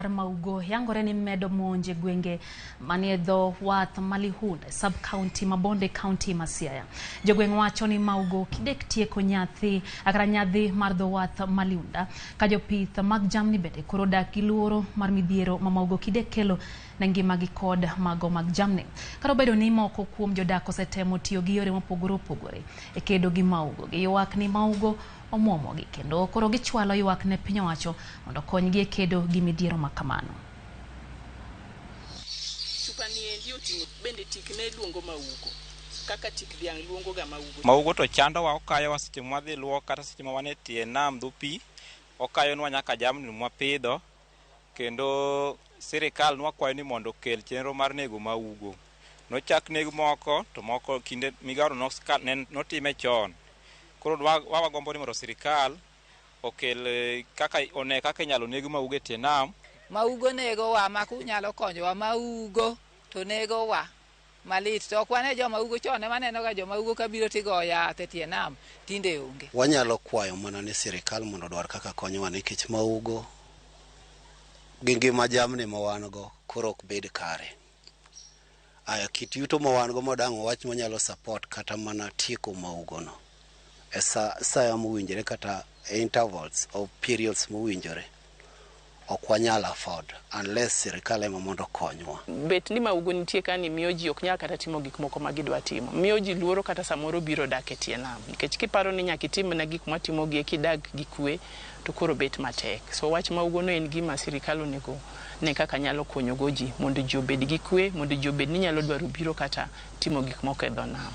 Maugo yangore ni medo monje gwenge manie dho wath Malihunde sub-county Mabonde County ma Siaya. Jogweng' wacho ni Maugo kidek tieko nyathi akara nyadhi mar dho wath Malihunda ka jopith mag jamni bende koro dak gi luoro mar midhiero ma Maugo kidek kelo na ngimagi kod mago mag jamni. Kata obedo ni moko kuom jodak osetemo tiyo gi yore mopogore opogore e kedo gi Maugo, giywak ni Maugo omuomogi kendo koro gichwalo ywak ne piny owacho mondo konygi e kedo gi midhiero ma kamano. Chupani endi oting'o bende tikne luongo Maugo kaka tik dhiang' luongo ga Maugo. Maugo to chandowa, okayowa seche mwadhi luok kata seche ma wan e tie nam dho pi, okayonwa nyaka jamni mwapidho, kendo sirikal nwakwayo ni mondo okel chenro mar nego Maugo. Nochak neg moko to moko kinde migao notime chon. Koro wagombo ni mondo sirikal okel kaka inyalo neg Maugo e tie nam. Maugo nego wa ma kunyalo konyowa. Maugo to nego wa malit, to ok wane jo Maugo chon ema neno ga jo Maugo kabiro tigo yath e tie nam, tinde onge. Wanyalo kwayo mana ni sirikal mondo dwar kaka konyowa nikech Maugo gi ngima jamni ma wan go koro ok bed kare. Aya kit yuto ma wan go modang' wach manyalo support kata mana tieko Maugo no e saya mowinjore kata intervals of periods mowinjore ok wanyal afford unless sirikal ema mondo konywa. Bet ni Maugo nitie ka ni miyo ji ok nyal kata timo gik moko ma gidwa timo. Miyo ji luoro kata samoro biro dak e tie nam. Nikech kiparo ni nyaka itim na gik matimo gi kidag gi kwe to koro bet matek. So wach Maugo no en gima sirikal onego ne kaka nyalo konyogo ji mondo ji obed gi kwe, mondo ji obed ni nyalo dwaro biro kata timo gik moko e dho nam.